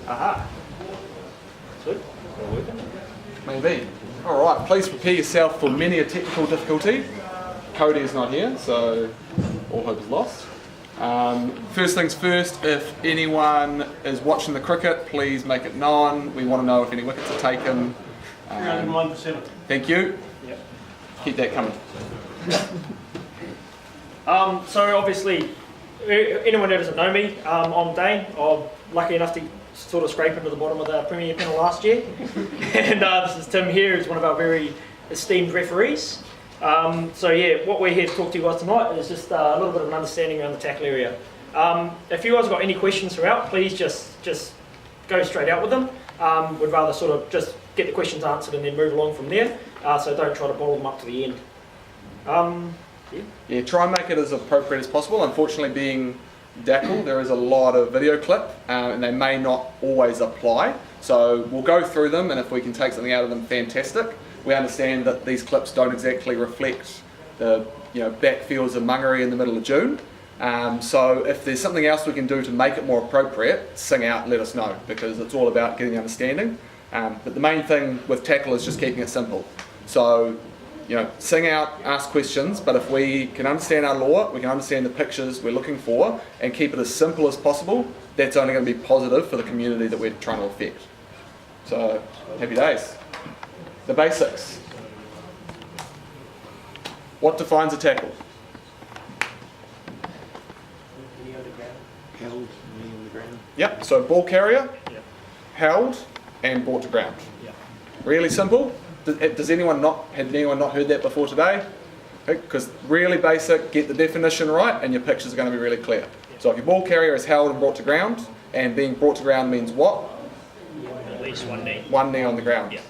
Aha. Good. All working. Maybe. Alright, please prepare yourself for many a technical difficulty. Cody is not here, so all hope is lost. First things first, if anyone is watching the cricket, please make it known. We want to know if any wickets are taken. 301%. Thank you. Yep. Keep that coming. So obviously, anyone who doesn't know me, I'm Dane. I'm lucky enough to sort of scrape into the bottom of the Premier panel last year. And this is Tim here, who's one of our very esteemed referees. So yeah, what we're here to talk to you guys tonight is just a little bit of an understanding around the tackle area. If you guys have got any questions throughout, please just go straight out with them. We'd rather sort of just get the questions answered and then move along from there. So don't try to bottle them up to the end. Yeah, try and make it as appropriate as possible. Unfortunately, being Dackle, there is a lot of video clip and they may not always apply. So we'll go through them, and if we can take something out of them, fantastic. We understand that these clips don't exactly reflect the backfields of Mangere in the middle of June. So if there's something else we can do to make it more appropriate, sing out and let us know, because it's all about getting understanding. But the main thing with tackle is just keeping it simple. So, sing out, ask questions, but if we can understand our law, we can understand the pictures we're looking for, and keep it as simple as possible, that's only going to be positive for the community that we're trying to affect. So, happy days. The basics. What defines a tackle? Held, knee on the ground. Yep, so ball carrier, Yep. held, and brought to ground. Yep. Really simple. Has anyone not heard that before today? Because really basic, get the definition right and your pictures are going to be really clear. So if your ball carrier is held and brought to ground, and being brought to ground means what? At least one knee. One knee on the ground. Yeah.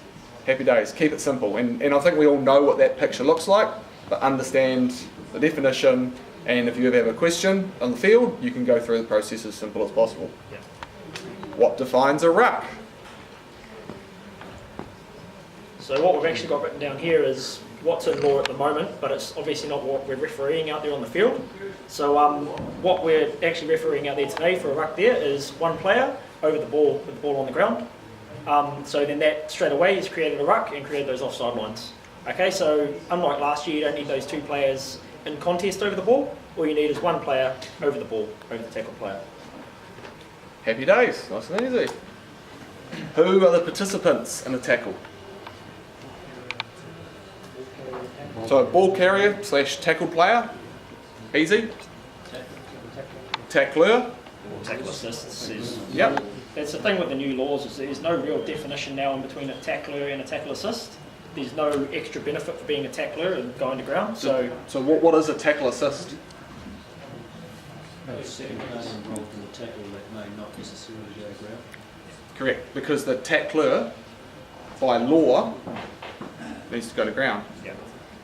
Happy days, keep it simple. And I think we all know what that picture looks like, but understand the definition, and if you ever have a question on the field, you can go through the process as simple as possible. Yeah. What defines a ruck? So what we've actually got written down here is what's in law at the moment, but it's obviously not what we're refereeing out there on the field. So what we're actually refereeing out there today for a ruck there is one player over the ball with the ball on the ground. So then that straight away has created a ruck and created those offside lines. Okay, so unlike last year, you don't need those two players in contest over the ball. All you need is one player over the ball, over the tackle player. Happy days, nice and easy. Who are the participants in a tackle? So ball carrier / tackle player, easy. Tackler. Tackle assists is... Yep. That's the thing with the new laws, is there's no real definition now in between a tackler and a tackle assist. There's no extra benefit for being a tackler and going to ground. So what is a tackle assist? A second player involved in the tackle that may not necessarily go ground. Correct, because the tackler, by law, needs to go to ground. yeah.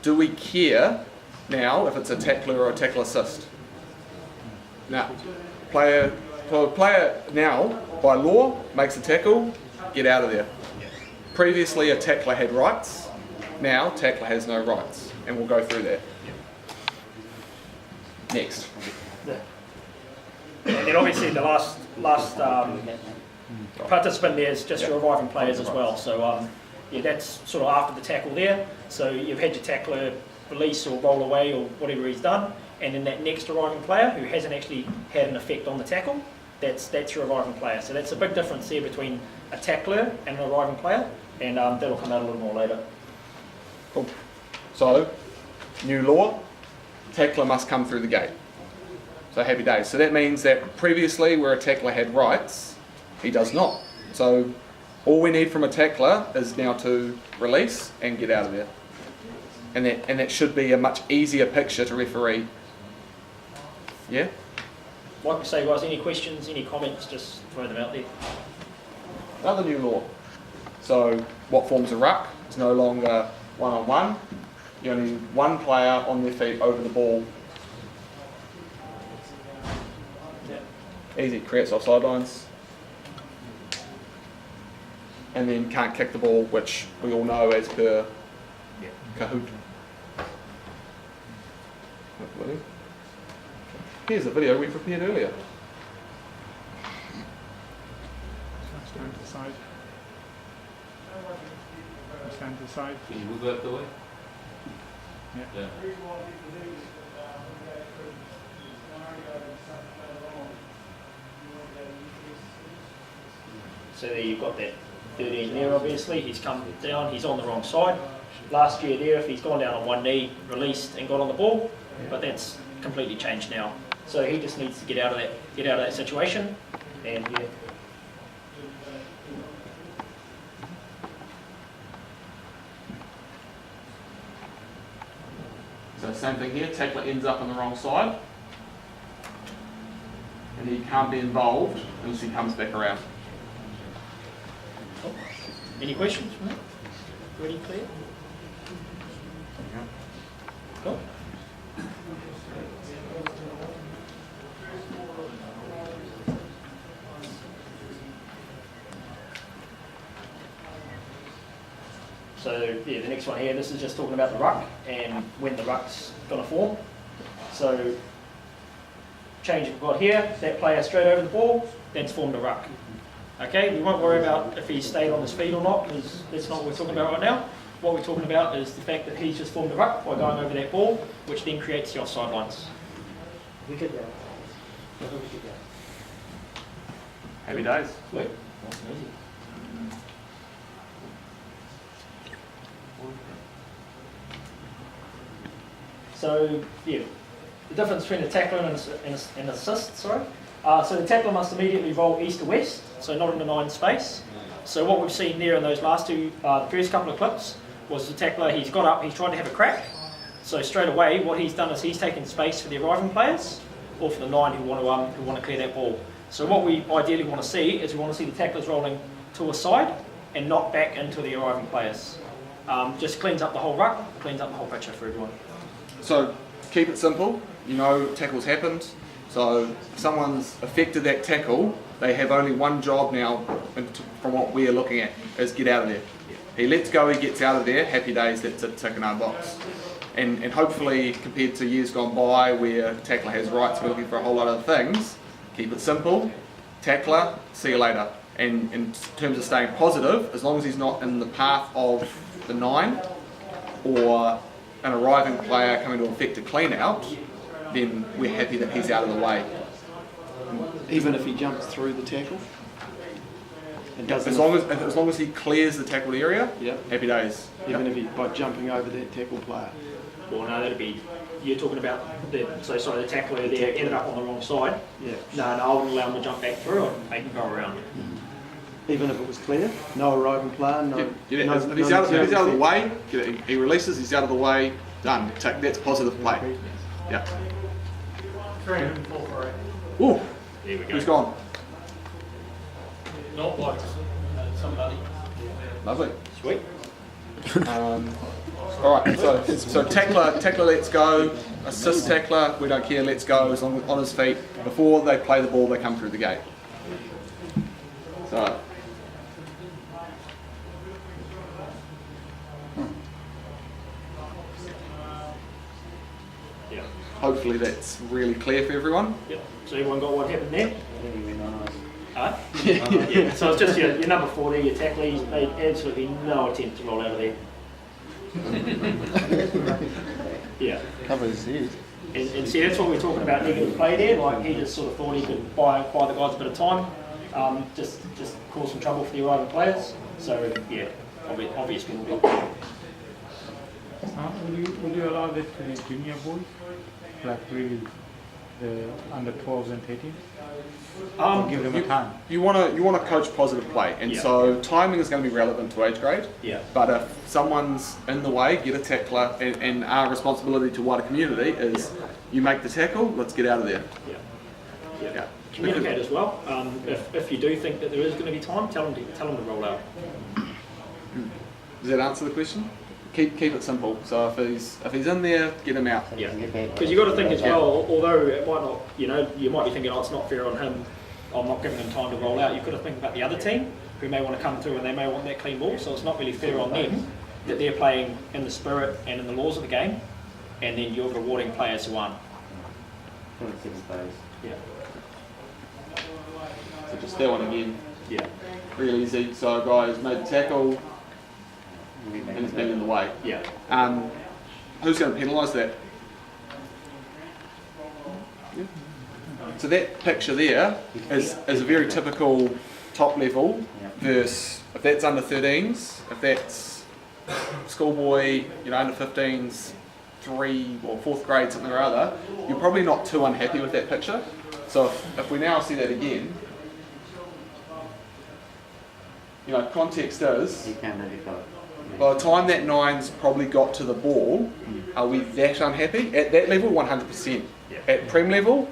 Do we care now if it's a tackler or a tackle assist? Now, player now, by law, makes a tackle, get out of there. Yeah. Previously, a tackler had rights. Now, tackler has no rights, and we'll go through that. Next. Yeah. And then obviously the last participant there is just your arriving players as well. So yeah, that's sort of after the tackle there. So you've had your tackler release or roll away or whatever he's done, and then that next arriving player who hasn't actually had an effect on the tackle, that's your arriving player. So that's a big difference there between a tackler and an arriving player, and that'll come out a little more later. Cool. So, new law, tackler must come through the gate. So happy days. So that means that previously where a tackler had rights, he does not. So all we need from a tackler is now to release and get out of there. And that should be a much easier picture to referee. Yeah? Like I say, guys, any questions, any comments, just throw them out there. Another new law. So what forms a ruck? It's no longer one-on-one. You only need one player on their feet over the ball. Yeah. Easy, creates offside lines. And then can't kick the ball, which we all know as per Kahoot. Hopefully. Here's a video we prepared earlier. side. Stand to side. Can you move out the way? Yeah. So there you've got that 13 there obviously, he's come down, he's on the wrong side. Last year there, if he's gone down on one knee, released and got on the ball, but that's completely changed now. So he just needs to get out of that situation, and yeah. So same thing here, tackler ends up on the wrong side. And he can't be involved unless he comes back around. Any questions from that? Ready, clear? Cool. So yeah, the next one here, this is just talking about the ruck and when the ruck's going to form. So change we've got here, that player straight over the ball, that's formed a ruck. Okay, we won't worry about if he stayed on his feet or not, because that's not what we're talking about right now. What we're talking about is the fact that he's just formed a ruck by going over that ball, which then creates the offside lines. Wicket down. Happy days. Sweet. Nice and easy. So, yeah, the difference between a tackler and an assist, sorry. So the tackler must immediately roll east to west, so not in the 9 space. So what we've seen there in those last two, the first couple of clips, was the tackler, he's got up, he's tried to have a crack. So straight away, what he's done is he's taken space for the arriving players, or for the 9 who want to clear that ball. So what we ideally want to see is we want to see the tacklers rolling to a side and not back into the arriving players. Just cleans up the whole ruck, cleans up the whole picture for everyone. So keep it simple. You know, tackles happened. So if someone's affected that tackle, they have only one job now, from what we're looking at, is get out of there. He lets go, he gets out of there, happy days, that's a tick in our box. And hopefully, compared to years gone by where tackler has rights, we're looking for a whole lot of things, keep it simple, tackler, see you later. And in terms of staying positive, as long as he's not in the path of the 9 or an arriving player coming to effect a clean out, then we're happy that he's out of the way. Even if he jumps through the tackle? And doesn't As long as he clears the tackled area, yeah. Happy days. Even if he, by jumping over that tackle player? Well, no, that'd be, you're talking about the tackler there ended up on the wrong side. Yeah. No, I wouldn't allow him to jump back through it. They can go around. Even if it was clear? No arriving player? No. If he's out of the way, he releases, he's out of the way, done. That's positive play. Yeah. 304 for it. Ooh, There we go. who's gone? Not like somebody. Lovely. Sweet. Alright, so tackler lets go, assist tackler, we don't care, lets go as long as on his feet. Before they play the ball, they come through the gate. So. Yeah. Hopefully that's really clear for everyone. Yep. So everyone got what happened there? Huh? Yeah. So it's just your number 40, your tackler, he's made absolutely no attempt to roll out of there. Yeah. Covers his head. And see, that's what we're talking about negative play there. Like he just sort of thought he could buy the guys a bit of time, just cause some trouble for the arriving players. So yeah, obvious penalty. Will you allow that to the junior boys, like really the under 12s and 13s? Or give them a time. You want to coach positive play, and Yeah. so timing is going to be relevant to age grade. Yeah. But if someone's in the way, get a tackler, and our responsibility to wider community is you make the tackle, let's get out of there. Yeah. Yeah. Yeah. Communicate as well. If you do think that there is going to be time, tell them to roll out. Does that answer the question? Keep it simple. So if he's in there, get him out. Yeah, because you got to think as well. Although it might not, you might be thinking, oh, it's not fair on him. I'm not giving him time to roll out. You've got to think about the other team who may want to come through and they may want that clean ball. So it's not really fair on them that they're playing in the spirit and in the laws of the game, and then you're rewarding players who aren't. 26 days. Yeah. So just that one again. Yeah. Real easy. So guys made the tackle and it's been in the way. Yeah. Who's going to penalise that? So that picture there is a very typical top level versus if that's under 13s, if that's schoolboy, under 15s, 3 or 4th grade, something or other, you're probably not too unhappy with that picture. So if we now see that again, context is, You can't really go. by the time that 9's probably got to the ball, are we that unhappy? At that level, 100%. Yeah. At Prem level,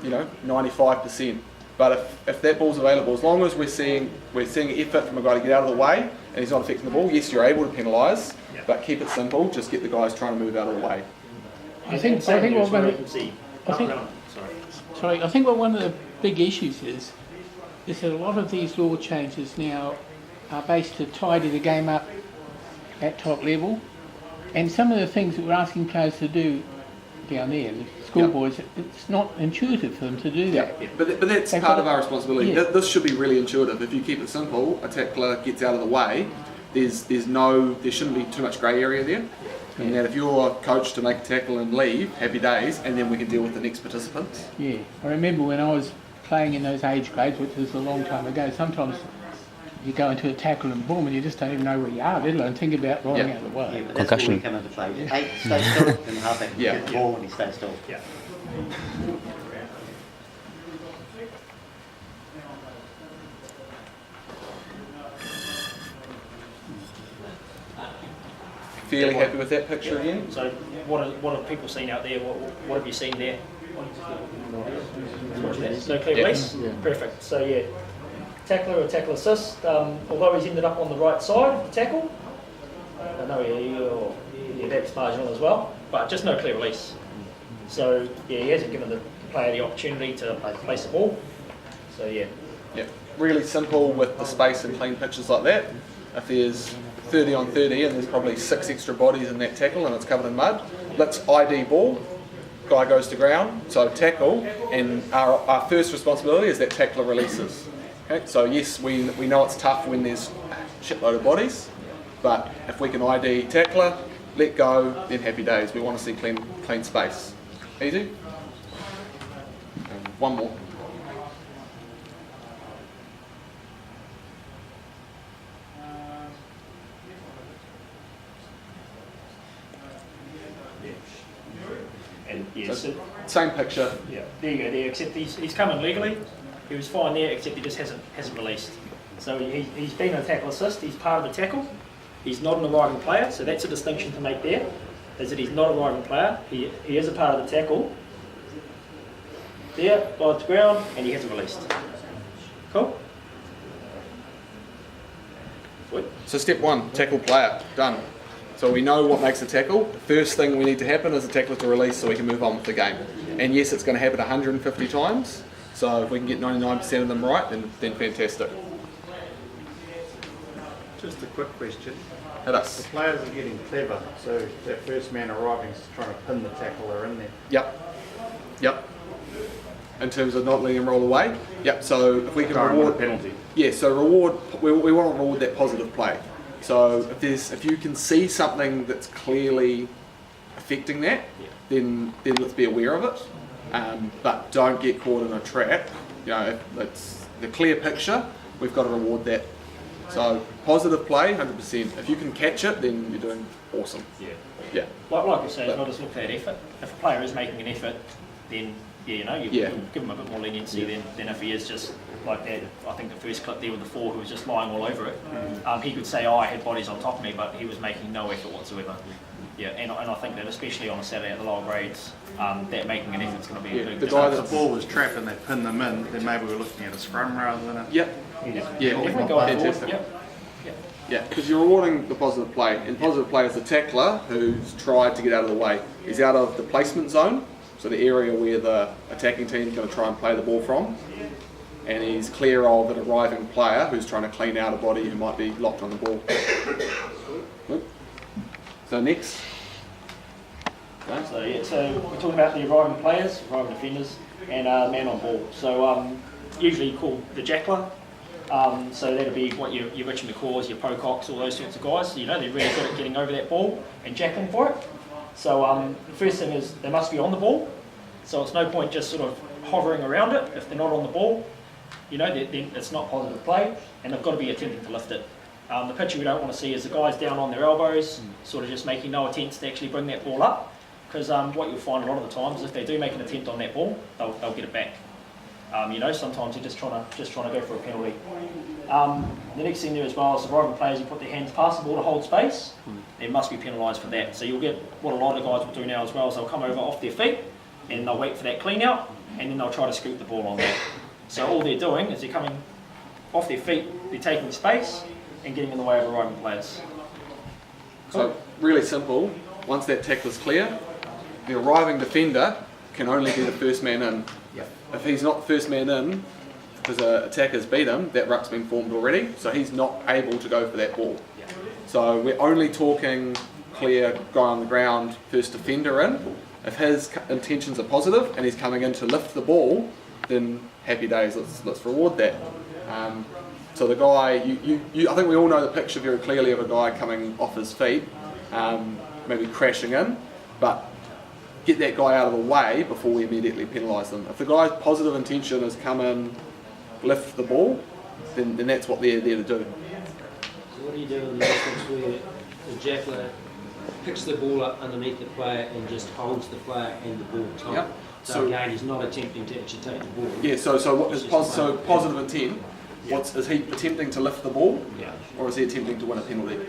95%. But if that ball's available, as long as we're seeing effort from a guy to get out of the way and he's not affecting the ball, yes, you're able to penalise, Yeah. but keep it simple. Just get the guys trying to move out of the way. I think Same what news one where of- you can see. I think- Sorry. I think what one of the big issues is that a lot of these law changes now are based to tidy the game up at top level, and some of the things that we're asking players to do down there, the schoolboys, it's not intuitive for them to do that. But that's They've part got of our responsibility. Yeah. This should be really intuitive. If you keep it simple, a tackler gets out of the way. There shouldn't be too much grey area there. And that if you're coached to make a tackle and leave, happy days, and then we can deal with the next participants. Yeah, I remember when I was playing in those age grades, which was a long time ago, sometimes you go into a tackle and boom, and you just don't even know where you are, let alone think about rolling out of the way. Yeah, but that's where we come into play. Hey, stay still, and halfback Yeah. get the ball when he stays still. Yeah. Fairly happy with that picture again? So what have people seen out there? What have you seen there? There's no clear release? Perfect. So yeah, tackler or tackle assist. Although he's ended up on the right side of the tackle, I know that's marginal as well, but just no clear release. So yeah, he hasn't given the player the opportunity to place the ball. So yeah. Yeah. Really simple with the space and clean pitches like that. If there's 30 on 30 and there's probably 6 extra bodies in that tackle and it's covered in mud, let's ID ball, guy goes to ground, so tackle, and our first responsibility is that tackler releases. Okay? So yes, we know it's tough when there's a shitload of bodies, but if we can ID tackler, let go, then happy days. We want to see clean space. Easy? And one more. And yeah, so, Same picture. yeah, there you go. There, except he's come in legally. He was fine there, except he just hasn't released. So he's been a tackle assist. He's part of the tackle. He's not an arriving player. So that's a distinction to make there. Is that he's not an arriving player. He is a part of the tackle. There, by the ground, and he hasn't released. Cool. Sweet. So step 1, tackle player, done. So we know what makes a tackle. The first thing we need to happen is a tackler to release so we can move on with the game. And yes, it's going to happen 150 times. So if we can get 99% of them right, then fantastic. Just a quick question. Hit us. The players are getting clever, so that first man arriving is trying to pin the tackler in there. Yep. In terms of not letting him roll away. Yep. So if we can Throwing reward a penalty. Yeah, so we want to reward that positive play. So if you can see something that's clearly affecting that, then let's be aware of it. But don't get caught in a trap. If it's the clear picture, we've got to reward that. So positive play, 100%. If you can catch it, then you're doing awesome. Yeah. Like you say, it's not just look at effort. If a player is making an effort, then you give him a bit more leniency than if he is just like that. I think the first clip there with the 4 who was just lying all over it. He could say, I had bodies on top of me, but he was making no effort whatsoever. Yeah, and I think that especially on a Saturday at the lower grades, that making an effort is going to be a big the If guy the that's ball was trapped and they pinned them in, then maybe we're looking at a scrum rather than a... Yep. definitely go forward. Fantastic. Yep. Yeah, because you're rewarding the positive play. And positive play is the tackler who's tried to get out of the way. He's out of the placement zone, so the area where the attacking team is going to try and play the ball from. And he's clear of an arriving player who's trying to clean out a body who might be locked on the ball. So next. So we're talking about the arriving players, arriving defenders, and man on ball. So usually called the jackler. So that'll be what your Richard McCaws, your Pococks, all those sorts of guys. You know, they're really good at getting over that ball and jacking for it. So the first thing is they must be on the ball. So it's no point just sort of hovering around it if they're not on the ball. You know, then it's not positive play, and they've got to be attempting to lift it. The picture we don't want to see is the guys down on their elbows, sort of just making no attempts to actually bring that ball up. Because what you'll find a lot of the times is if they do make an attempt on that ball, they'll get it back. You know, sometimes they're just trying to go for a penalty. The next thing there as well is the arriving players who put their hands past the ball to hold space. They must be penalised for that. So you'll get what a lot of guys will do now as well is they'll come over off their feet and they'll wait for that clean out and then they'll try to scoop the ball on that. So all they're doing is they're coming off their feet, they're taking space and getting in the way of arriving players. So really simple, once that tackle is clear, the arriving defender can only be the first man in. If he's not the first man in, because an attacker's beat him, that ruck's been formed already, so he's not able to go for that ball. So we're only talking clear, guy on the ground, first defender in. If his intentions are positive and he's coming in to lift the ball, then happy days, let's reward that. So the guy, I think we all know the picture very clearly of a guy coming off his feet, maybe crashing in, but get that guy out of the way before we immediately penalise them. If the guy's positive intention is come in, lift the ball, then that's what they're there to do. So what do you do in the instance where the jackler picks the ball up underneath the player and just holds the player and the ball tight? Yep. So again, he's not attempting to actually take the ball. Yeah, so what is positive intent? Is he attempting to lift the ball, or is he attempting to win a penalty?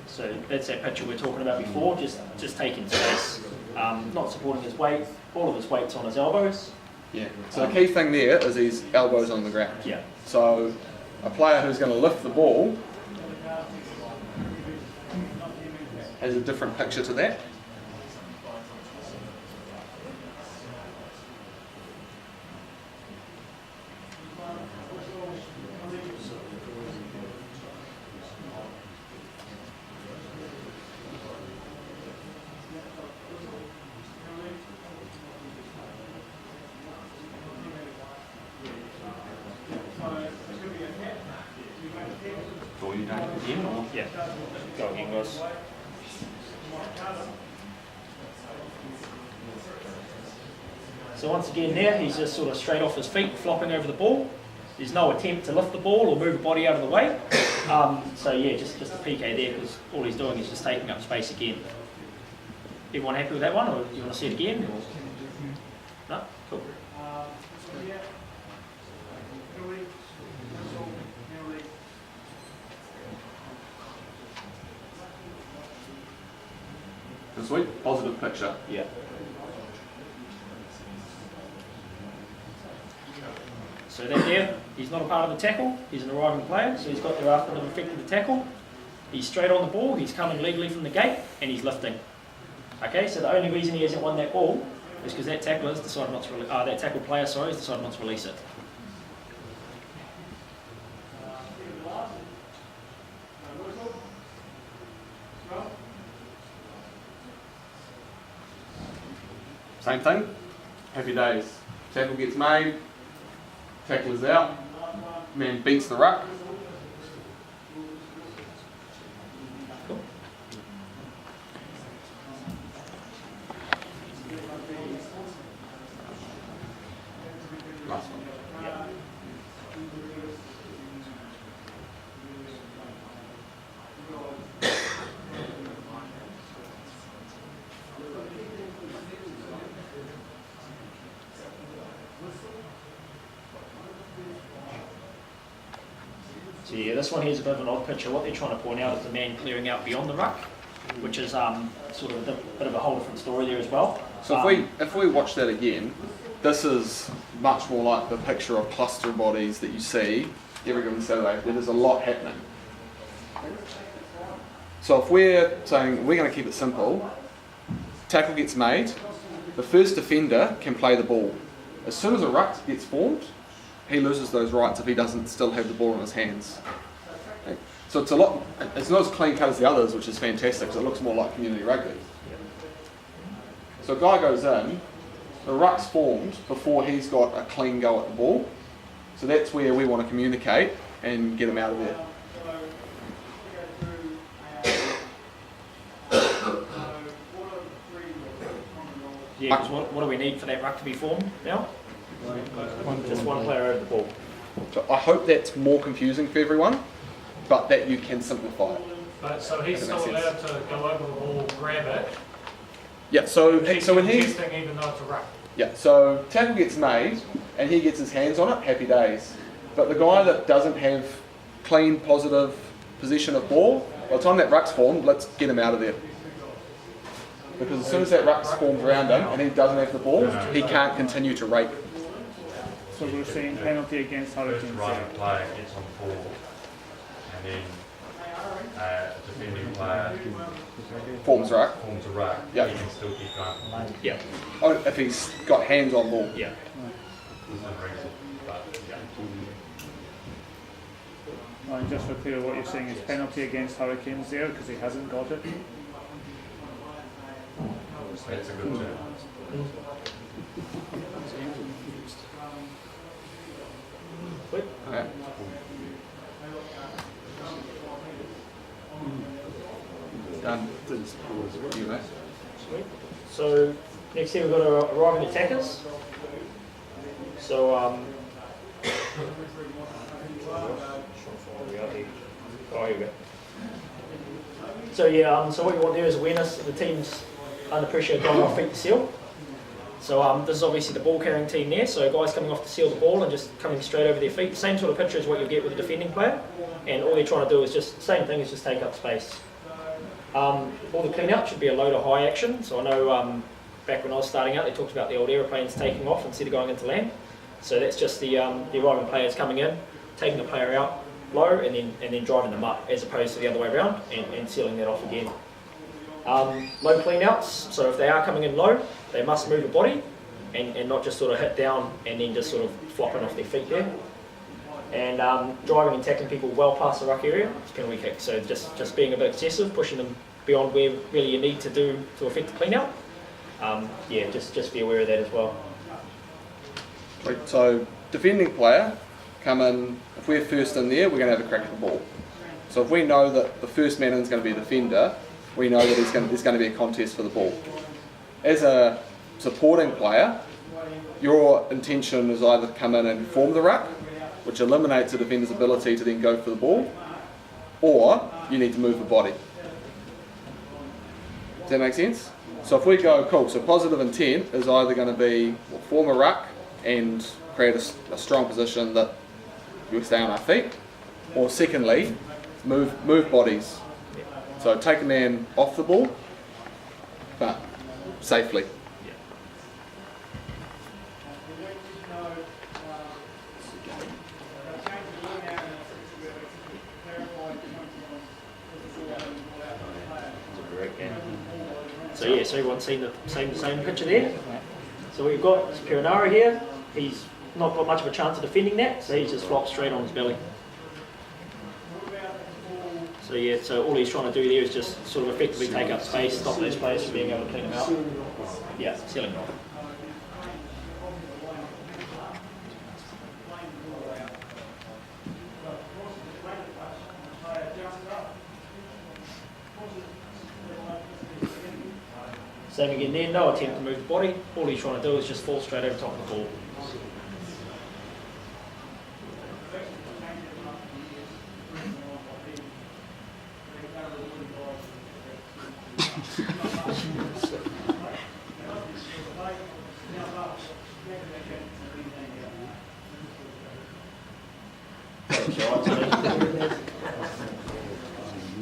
So that's that picture we were talking about before, just taking space, not supporting his weight, all of his weight's on his elbows. Yeah. So the key thing there is his elbows on the ground. Yeah. So a player who's going to lift the ball has a different picture to that. Or you don't again, or Yeah. Go again, guys. So once again there, he's just sort of straight off his feet, flopping over the ball. There's no attempt to lift the ball or move the body out of the way. So yeah, just a PK there because all he's doing is just taking up space again. Everyone happy with that one, or do you want to see it again? Or? No? Cool. sweet, positive picture. Yeah. So that there, he's not a part of the tackle, he's an arriving player, so he's got there after they've effected the tackle. He's straight on the ball, he's coming legally from the gate, and he's lifting. Okay, so the only reason he hasn't won that ball is because that tackle has decided not to that tackle player, sorry, has decided not to release it. Same thing, happy days. Tackle gets made, tackle is out, man beats the ruck. Last one. So yeah, this one here is a bit of an odd picture. What they're trying to point out is the man clearing out beyond the ruck, which is sort of a bit of a whole different story there as well. So if we watch that again, this is much more like the picture of cluster bodies that you see every given Saturday. There's a lot happening. So if we're saying we're going to keep it simple, tackle gets made, the first defender can play the ball. As soon as a ruck gets formed, he loses those rights if he doesn't still have the ball in his hands. Okay. So it's it's not as clean cut as the others, which is fantastic because it looks more like community rugby. So a guy goes in, the ruck's formed before he's got a clean go at the ball. So that's where we want to communicate and get him out of there. Yeah, because what do we need for that ruck to be formed now? Just one player over the ball. So I hope that's more confusing for everyone, but that you can simplify it. But so he's Does that still make allowed to go over the ball, grab it, Yeah, so when keep he's testing even though it's a ruck. yeah, so tackle gets made and he gets his hands on it, happy days. But the guy that doesn't have clean, positive possession of ball, by the time that ruck's formed, let's get him out of there. Because as soon as that ruck's formed around him and he doesn't have the ball, he can't continue to rake. So we're saying penalty against Hurricanes. Right player gets on the ball, and then a defending player Forms ruck. forms a ruck, Yeah. he can still keep going. Yeah, Oh, if he's got hands on ball. yeah. There's no reason, but yeah. And just for clear, what you're saying is penalty against Hurricanes there because he hasn't got it. That's a good term. Quick. Okay. Done. You, mate. Sweet. So next here we've got our arriving attackers. So oh, here we go. So yeah, so what you want there is awareness of the team's under pressure going off feet to seal. So this is obviously the ball carrying team there, so guys coming off to seal the ball and just coming straight over their feet. The same sort of picture as what you'll get with a defending player, and all they're trying to do is just, same thing, is just take up space. All the clean out should be a low to high action, so I know back when I was starting out they talked about the old aeroplanes taking off instead of going into land. So that's just the arriving players coming in, taking the player out low and then driving them up, as opposed to the other way around and sealing that off again. Low clean outs, so if they are coming in low, they must move the body and not just sort of hit down and then just sort of flopping off their feet there. And driving and tackling people well past the ruck area, it's penalty kick. So just being a bit excessive, pushing them beyond where really you need to do to affect the clean out. Yeah, just be aware of that as well. Right, so defending player, come in, if we're first in there, we're going to have a crack at the ball. So if we know that the first man in is going to be the defender, we know that there's going to be a contest for the ball. As a supporting player, your intention is either to come in and form the ruck, which eliminates the defender's ability to then go for the ball, or you need to move the body. Does that make sense? So if we go, cool, so positive intent is either going to be form a ruck and create a strong position that we stay on our feet, or secondly, move bodies. So take a man off the ball, but safely. So yeah, so everyone's seen the same picture there. So we've got Piranara here. He's not got much of a chance of defending that, so he's just flopped straight on his belly. So yeah, so all he's trying to do there is just sort of effectively take up space, stop those players from being able to clean them out. Yeah, sealing off. Same again there, no attempt to move the body. All he's trying to do is just fall straight over top of the ball.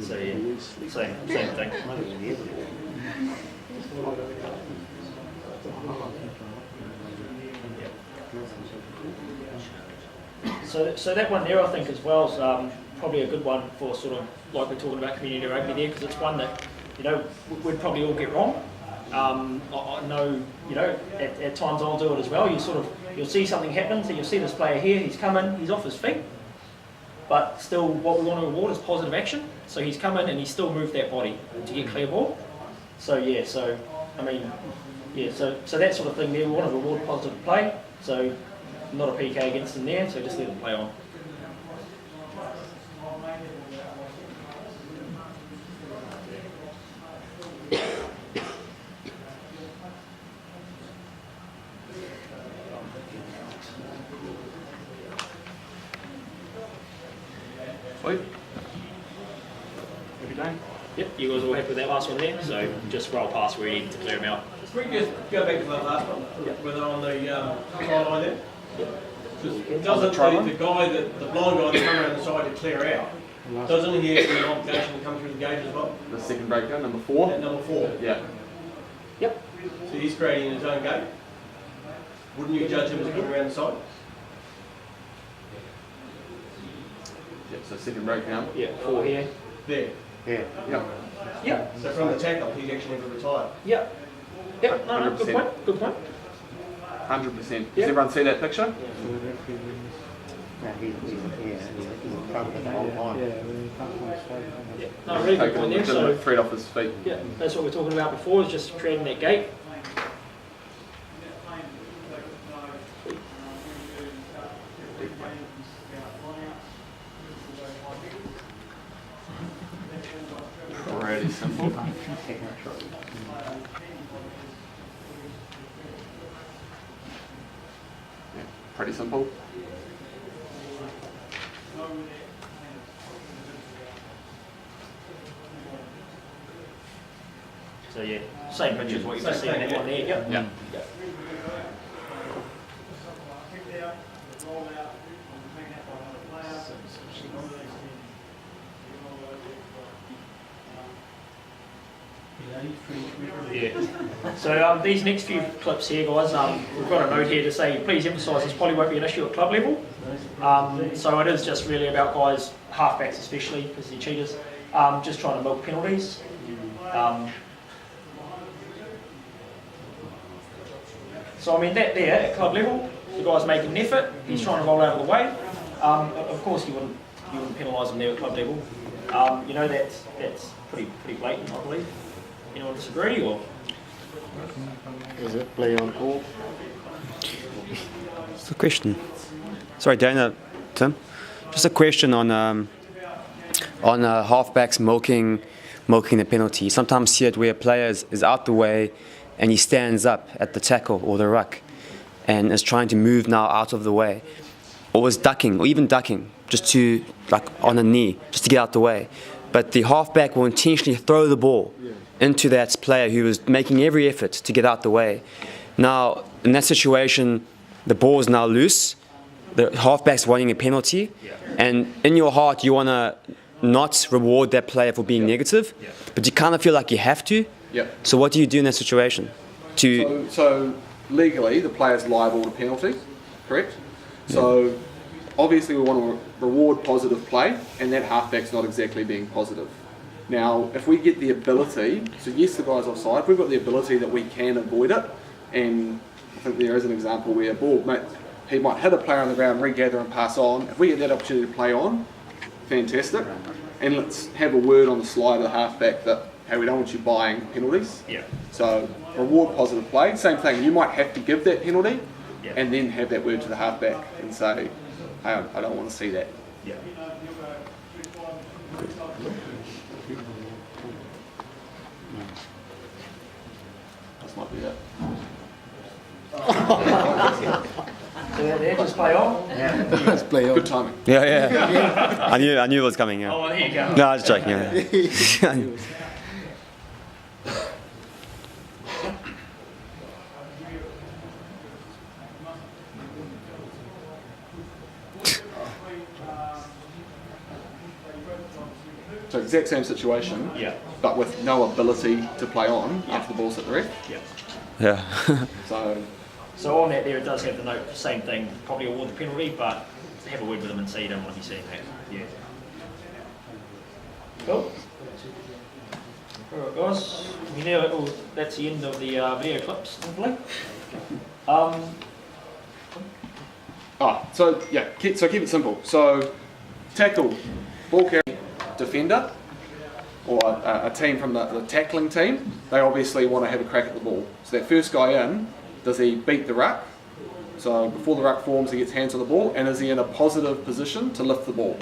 So yeah, same thing. So that one there, I think, as well, is probably a good one for sort of like we're talking about community rugby there, because it's one that we'd probably all get wrong. I know at times I'll do it as well. You'll see something happen, so you'll see this player here, he's coming, he's off his feet, but still what we want to reward is positive action. So he's come in and he's still moved that body to get clear ball. So yeah, so I mean, yeah, so that sort of thing there, we want to reward positive play. So not a PK against him there, so just let him play on. Sweet. Every day. Yep, you guys all happy with that last one there? So just roll past where you need to clear him out. We can just go back to that last one, where they're on the sideline there. Doesn't the guy, the blind guy that come around the side to clear out, doesn't he have an obligation to come through the gate as well? The second breakdown, number 4. At number 4. Yeah. Yep. So he's creating his own gate. Wouldn't you judge him as coming around the side? Yeah. So second breakdown. Yeah, 4 here. There. Yeah. Yeah. Yep. So from the tackle, he's actually never retired. Yep. Yep, no, good 100%. point, good point. 100%. Does Yeah. everyone see that picture? He's covered it the whole time. Yeah. No, really good Taking point a there. legitimate So thread off his feet. yeah, that's what we we're talking about before, is just creating that gate. Pretty simple. Yeah, pretty simple. So yeah, same picture as what you've just seen in that one there. Yep. Yeah. Yep. Yeah. So these next few clips here, guys, we've got a note here to say, please emphasise this probably won't be an issue at club level. So it is just really about guys, halfbacks especially, because they're cheaters, just trying to milk penalties. So I mean that there at club level, the guy's making an effort, he's trying to roll out of the way. Of course you wouldn't penalise him there at club level. You know that's pretty blatant, I believe. Anyone disagree or? Is it play on call? Just a question. Sorry, Dana, Tim. Just a question on halfbacks milking the penalty. You sometimes see it where a player is out the way and he stands up at the tackle or the ruck and is trying to move now out of the way, or is ducking, or even ducking, just to, like, on a knee, just to get out the way. But the halfback will intentionally throw the ball into that player who is making every effort to get out the way. Now, in that situation, the ball is now loose, the halfback's wanting a penalty, and in your heart you want to not reward that player for being negative, but you kind of feel like you have to. So what do you do in that situation? So legally, the player's liable to penalty, correct? So obviously we want to reward positive play, and that halfback's not exactly being positive. Now, if we get the ability, so yes, the guy's offside, if we've got the ability that we can avoid it, and I think there is an example where he might hit a player on the ground, regather and pass on. If we get that opportunity to play on, fantastic. And let's have a word on the slide of the halfback that, hey, we don't want you buying penalties. So reward positive play. Same thing, you might have to give that penalty and then have that word to the halfback and say, hey, I don't want to see that. This might be it. So there, just play on. Let's play on. Good timing. Yeah. I knew it was coming. Yeah. Oh, well, there you go. No, I was joking. Yeah. So exact same situation, but with no ability to play on after the ball's hit the ref. Yeah. So on that there, it does have the note, same thing, probably award the penalty, but have a word with them and say you don't want to be seeing that. Cool. Alright guys, that's the end of the video clips, hopefully. So keep it simple. So tackle, ball carrying defender, or a team from the tackling team, they obviously want to have a crack at the ball. So that first guy in, does he beat the ruck? So before the ruck forms, he gets hands on the ball, and is he in a positive position to lift the ball?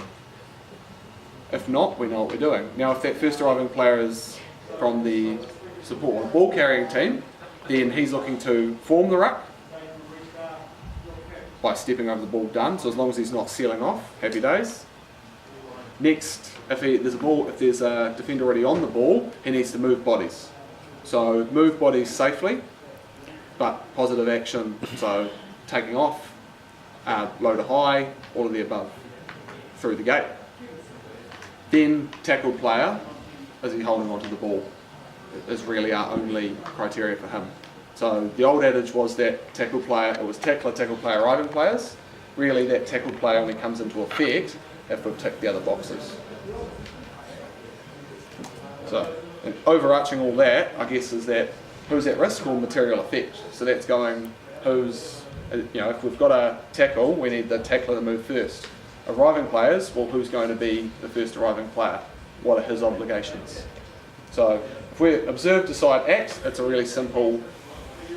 If not, we know what we're doing. Now, if that first arriving player is from the support or ball carrying team, then he's looking to form the ruck by stepping over the ball done. So as long as he's not sealing off, happy days. Next, if there's a defender already on the ball, he needs to move bodies. So move bodies safely, but positive action. So taking off, low to high, all of the above, through the gate. Then tackle player, is he holding onto the ball? Is really our only criteria for him. So the old adage was that tackle player, it was tackle player, arriving players. Really that tackle player only comes into effect if we've ticked the other boxes. So, and overarching all that, I guess, is that who's at risk or material effect. So that's going who's, if we've got a tackle, we need the tackler to move first. Arriving players, well, who's going to be the first arriving player? What are his obligations? So if we observe, decide, act, it's a really simple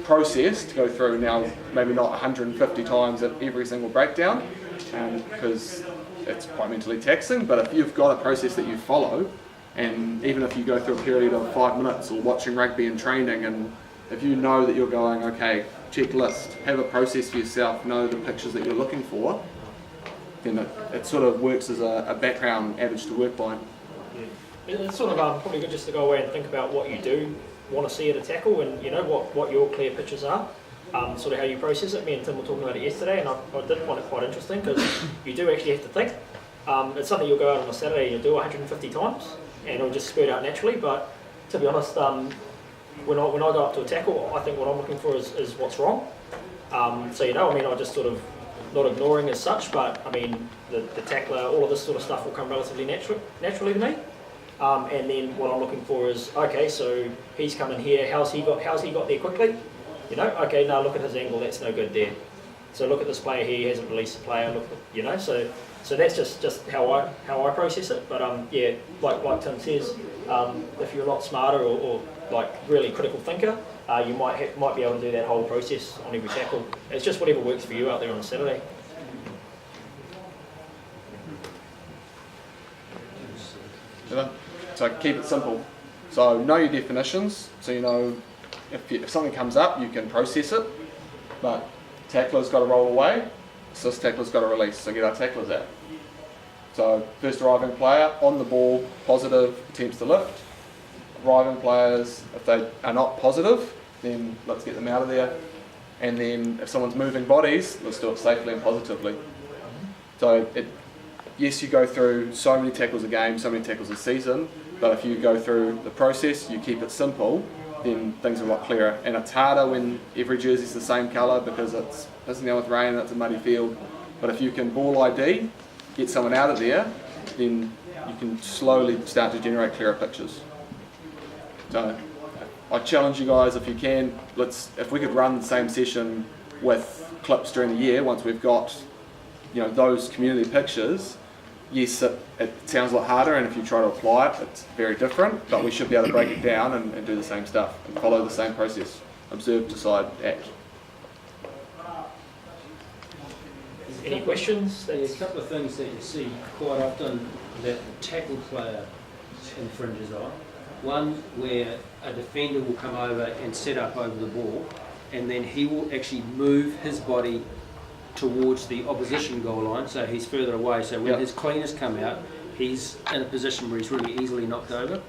process to go through. Now, maybe not 150 times at every single breakdown, because it's quite mentally taxing, but if you've got a process that you follow, and even if you go through a period of 5 minutes or watching rugby and training, and if you know that you're going, okay, checklist, have a process for yourself, know the pictures that you're looking for, then it sort of works as a background average to work by. Yeah. It's sort of probably good just to go away and think about what you do want to see at a tackle, and what your clear pictures are, sort of how you process it. Me and Tim were talking about it yesterday, and I did find it quite interesting because you do actually have to think. It's something you'll go out on a Saturday and you'll do 150 times, and it'll just spurt out naturally. But to be honest, when I go up to a tackle, I think what I'm looking for is what's wrong. So I just sort of not ignoring as such, but I mean the tackler, all of this sort of stuff will come relatively naturally to me. And then what I'm looking for is, okay, so he's coming here, how's he got there quickly? Okay, now look at his angle, that's no good there. So look at this player here, he hasn't released the player, so that's just how I process it. But yeah, like Tim says, if you're a lot smarter or like really critical thinker, you might be able to do that whole process on every tackle. It's just whatever works for you out there on a Saturday. So keep it simple. So know your definitions, so you know if something comes up, you can process it, but tackler's got to roll away, assist tackler's got to release, so get our tacklers out. So first arriving player, on the ball, positive, attempts to lift. Arriving players, if they are not positive, then let's get them out of there. And then if someone's moving bodies, let's do it safely and positively. So yes, you go through so many tackles a game, so many tackles a season, but if you go through the process, you keep it simple, then things are a lot clearer. And it's harder when every jersey's the same colour because it's pissing down with rain and it's a muddy field. But if you can ball ID, get someone out of there, then you can slowly start to generate clearer pictures. So I challenge you guys, if you can, if we could run the same session with clips during the year, once we've got those community pictures. Yes, it sounds a lot harder, and if you try to apply it, it's very different, but we should be able to break it down and do the same stuff and follow the same process. Observe, decide, act. Any questions? There's a couple of things that you see quite often that the tackle player infringes on. One where a defender will come over and set up over the ball, and then he will actually move his body towards the opposition goal line, so he's further away. So when his cleaners come out, he's in a position where he's really easily knocked over.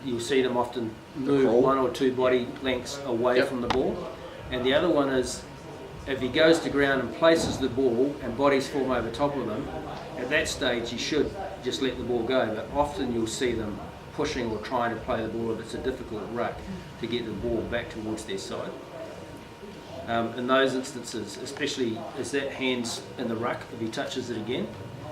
You'll see them often move one or two body lengths away from the ball. And the other one is, if he goes to ground and places the ball and bodies form over top of him, at that stage you should just let the ball go. But often you'll see them pushing or trying to play the ball if it's a difficult ruck to get the ball back towards their side. In those instances, especially, is that hands in the ruck if he touches it again?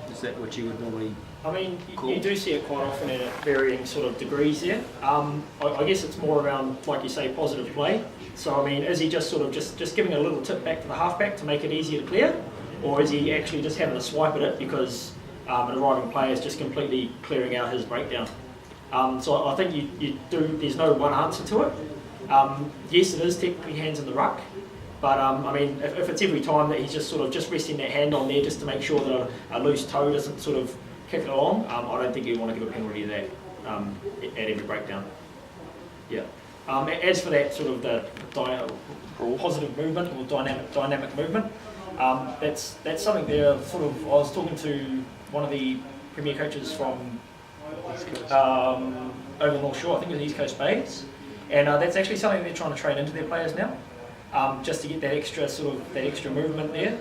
Is that what you would normally call? You do see it quite often and at varying sort of degrees there. I guess it's more around, like you say, positive play. So is he just sort of just giving a little tip back to the halfback to make it easier to clear? Or is he actually just having a swipe at it because an arriving player is just completely clearing out his breakdown. So I think there's no one answer to it. Yes, it is technically hands in the ruck, but I mean, if it's every time that he's just sort of just resting that hand on there just to make sure that a loose toe doesn't sort of kick it along, I don't think you want to give a penalty to that at every breakdown. Yeah. As for that sort of the positive movement or dynamic movement, that's something there. Sort of, I was talking to one of the premier coaches from over North Shore, I think it was East Coast Bays, and that's actually something they're trying to train into their players now, just to get that extra movement there.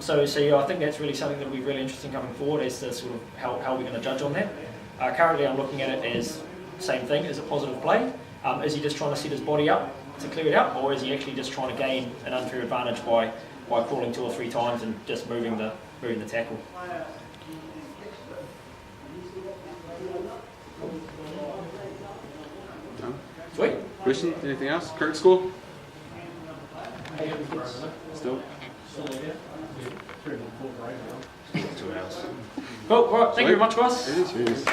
So yeah, I think that's really something that will be really interesting coming forward as to sort of how we're going to judge on that. Currently, I'm looking at it as same thing as a positive play. Is he just trying to set his body up to clear it out, or is he actually just trying to gain an unfair advantage by crawling 2 or 3 times and just moving the tackle? No? Sweet. Question? Anything else? Correct score? Still? Cool. All right. Thank you very much, guys. It is.